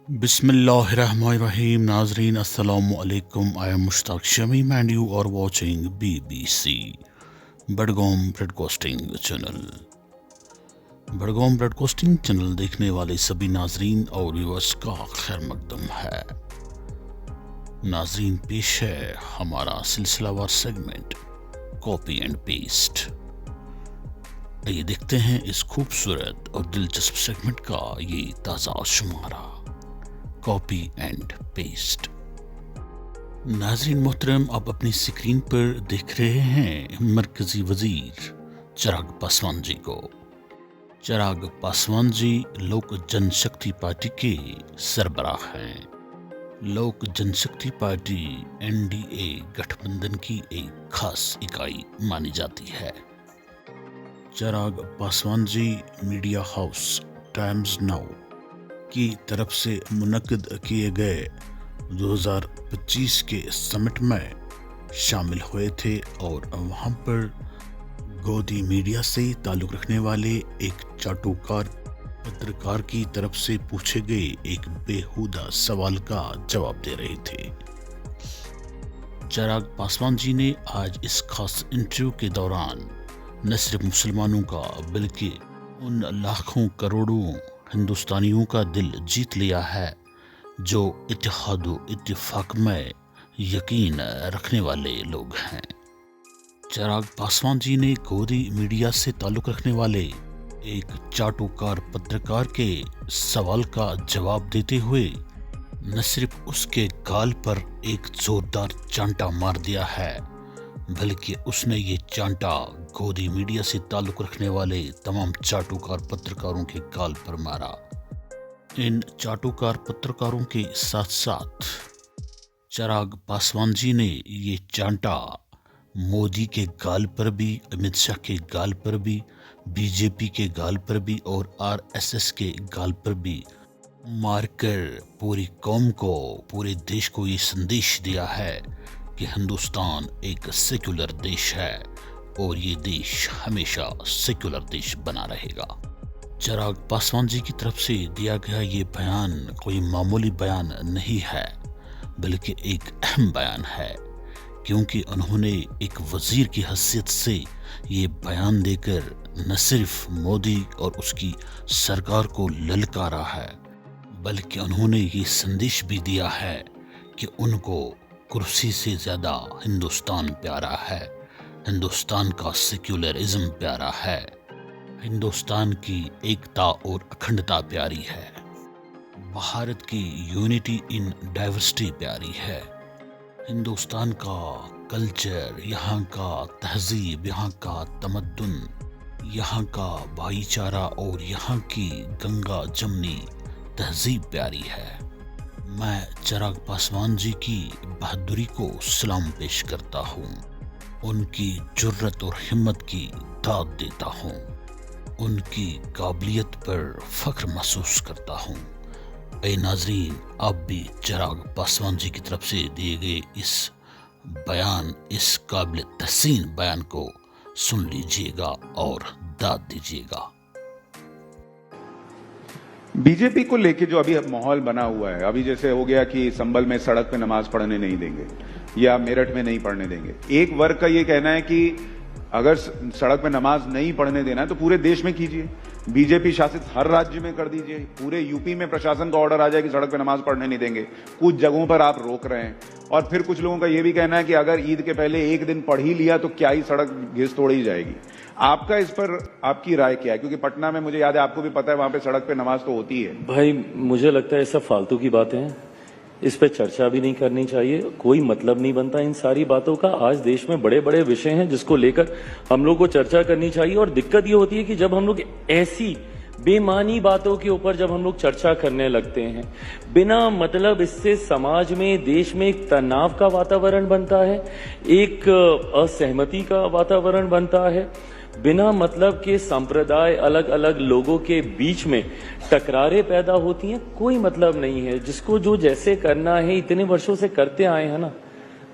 बिस्मिल्लाहिर्रहमानिर्रहीम नाजरीन अस्सलामु अलैकुम। I am Mushtaq Shamim and you are watching BBC Budgam broadcasting channel. Budgam broadcasting channel देखने वाले सभी नाजरीन और व्यूअर्स का खैर मकदम है। नाजरीन, पेश है हमारा सिलसिलावार सेगमेंट कॉपी एंड पेस्ट। आइए देखते हैं इस खूबसूरत और दिलचस्प सेगमेंट का ये ताज़ा शुमारा कॉपी एंड पेस्ट। नाजरीन मोहतरम, आप अपनी स्क्रीन पर देख रहे हैं मरकजी वजीर चिराग पासवान जी को। चिराग पासवान जी लोक जनशक्ति पार्टी के सरबराह हैं। लोक जनशक्ति पार्टी NDA गठबंधन की एक खास इकाई मानी जाती है। चिराग पासवान जी मीडिया हाउस टाइम्स नाउ की तरफ से मुनक्किद किए गए 2025 के समिट में शामिल हुए थे और वहां पर गोदी मीडिया से ताल्लुक़ रखने वाले एक चाटुकार पत्रकार की तरफ से पूछे गए एक बेहुदा सवाल का जवाब दे रहे थे। चिराग पासवान जी ने आज इस खास इंटरव्यू के दौरान न सिर्फ मुसलमानों का बल्कि उन लाखों करोड़ों हिंदुस्तानियों का दिल जीत लिया है जो इत्तेहाद इत्तेफाक में यकीन रखने वाले लोग हैं। चिराग पासवान जी ने गोदी मीडिया से ताल्लुक़ रखने वाले एक चाटुकार पत्रकार के सवाल का जवाब देते हुए न सिर्फ उसके गाल पर एक जोरदार चांटा मार दिया है, बल्कि उसने ये चांटा गोदी मीडिया से ताल्लुक़ रखने वाले तमाम चाटुकार पत्रकारों के गाल पर मारा। इन चाटुकार पत्रकारों के साथ साथ चिराग पासवान जी ने ये चांटा मोदी के गाल पर भी, अमित शाह के गाल पर भी, BJP के गाल पर भी और RSS के गाल पर भी मारकर पूरी कौम को, पूरे देश को ये संदेश दिया है कि हिंदुस्तान एक सेक्युलर देश है और ये देश हमेशा सेक्युलर देश बना रहेगा। चिराग पासवान जी की तरफ से दिया गया ये बयान कोई मामूली बयान नहीं है, बल्कि एक अहम बयान है, क्योंकि उन्होंने एक वजीर की हैसियत से ये बयान देकर न सिर्फ मोदी और उसकी सरकार को ललकारा है, बल्कि उन्होंने ये संदेश भी दिया है कि उनको कुर्सी से ज्यादा हिंदुस्तान प्यारा है, हिंदुस्तान का सेक्युलरिज्म प्यारा है, हिंदुस्तान की एकता और अखंडता प्यारी है, भारत की यूनिटी इन डाइवर्सिटी प्यारी है, हिंदुस्तान का कल्चर, यहाँ का तहजीब, यहाँ का तमद्दुन, यहाँ का भाईचारा और यहाँ की गंगा जमनी तहजीब प्यारी है। मैं चिराग पासवान जी की बहादुरी को सलाम पेश करता हूँ, उनकी जुर्रत और हिम्मत की दाद देता हूँ, उनकी काबिलियत पर फख्र महसूस करता हूँ। ऐ नाजरीन, आप भी चिराग पासवान जी की तरफ से दिए गए इस बयान, इस काबिल तहसीन बयान को सुन लीजिएगा और दाद दीजिएगा। बीजेपी को लेके जो अभी माहौल बना हुआ है, अभी जैसे हो गया कि संभल में सड़क पे नमाज पढ़ने नहीं देंगे या मेरठ में नहीं पढ़ने देंगे। एक वर्ग का ये कहना है कि अगर सड़क पे नमाज नहीं पढ़ने देना है तो पूरे देश में कीजिए, बीजेपी शासित हर राज्य में कर दीजिए। पूरे यूपी में प्रशासन का ऑर्डर आ जाए कि सड़क पे नमाज पढ़ने नहीं देंगे, कुछ जगहों पर आप रोक रहे हैं। और फिर कुछ लोगों का यह भी कहना है कि अगर ईद के पहले एक दिन पढ़ ही लिया तो क्या ही सड़क घिस तोड़ी जाएगी। आपका इस पर आपकी राय क्या है? क्योंकि पटना में मुझे याद है, आपको भी पता है, वहां पे सड़क पे नमाज तो होती है। भाई, मुझे लगता है सब फालतू की बातें हैं, इस पे चर्चा भी नहीं करनी चाहिए, कोई मतलब नहीं बनता इन सारी बातों का। आज देश में बड़े बड़े विषय हैं जिसको लेकर हम लोग को चर्चा करनी चाहिए। और दिक्कत ये होती है कि जब हम लोग ऐसी बेमानी बातों के ऊपर जब हम लोग चर्चा करने लगते हैं बिना मतलब, इससे समाज में, देश में एक तनाव का वातावरण बनता है, एक असहमति का वातावरण बनता है, बिना मतलब के संप्रदाय, अलग अलग लोगों के बीच में टकरारें पैदा होती हैं। कोई मतलब नहीं है, जिसको जो जैसे करना है इतने वर्षों से करते आए हैं ना,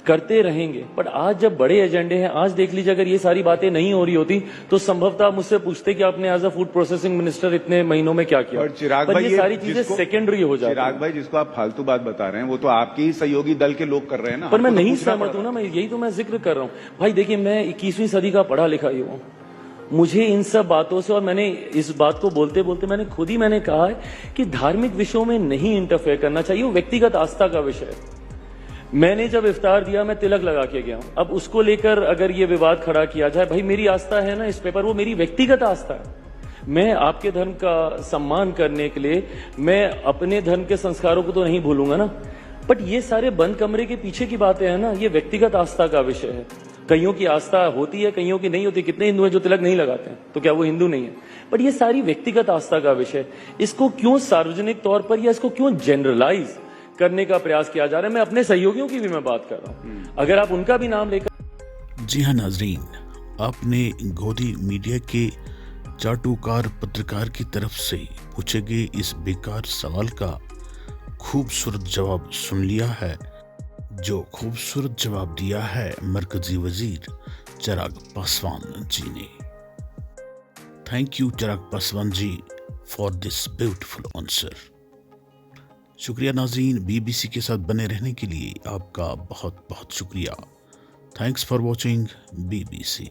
करते रहेंगे। बट आज जब बड़े एजेंडे हैं, आज देख लीजिए अगर ये सारी बातें नहीं हो रही होती तो संभवतः आप मुझसे पूछते कि आपने as a food processing minister इतने महीनों में क्या किया। और चिराग पर भाई, ये सारी चीजें सेकेंडरी हो जाती चिराग हैं। भाई जिसको आप फालतू बात बता रहे हैं वो तो आपके ही सहयोगी दल के लोग कर रहे हैं ना। पर मैं हमको तो नहीं पूछना सहमत पड़ हूं रहा ना, मैं यही तो मैं जिक्र कर रहा हूं भाई। देखिए मैं 21वीं सदी का पढ़ा लिखा ही हूं, मुझे इन सब बातों से, और मैंने इस बात को बोलते बोलते मैंने कहा है कि धार्मिक विषयों में नहीं इंटरफेयर करना चाहिए, वो व्यक्तिगत आस्था का विषय है। मैंने जब इफ्तार दिया मैं तिलक लगा के गया हूं, अब उसको लेकर अगर ये विवाद खड़ा किया जाए, भाई मेरी आस्था है ना इस पेपर, वो मेरी व्यक्तिगत आस्था है। मैं आपके धर्म का सम्मान करने के लिए मैं अपने धर्म के संस्कारों को तो नहीं भूलूंगा ना। बट ये सारे बंद कमरे के पीछे की बातें हैं ना, ये व्यक्तिगत आस्था का विषय है। कईयों की आस्था होती है, कईयों की नहीं होती। कितने हिंदू हैं जो तिलक नहीं लगाते हैं, तो क्या वो हिंदू नहीं है? बट ये सारी व्यक्तिगत आस्था का विषय, इसको क्यों सार्वजनिक तौर पर या इसको क्यों जनरलाइज करने का प्रयास किया जा रहा है? मैं अपने सहयोगियों की भी मैं बात कर रहा हूं, अगर आप उनका भी नाम लेकर। जी हाँ नाजरीन, आपने गोदी मीडिया के चाटुकार पत्रकार की तरफ से पूछे गए इस बेकार सवाल का खूबसूरत जवाब सुन लिया है। जो खूबसूरत जवाब दिया है मरकजी वजीर चिराग पासवान जी ने। Thank you Chirag Paswan ji for this beautiful answer. शुक्रिया नाज़रीन, बीबीसी के साथ बने रहने के लिए आपका बहुत बहुत शुक्रिया। Thanks for watching BBC.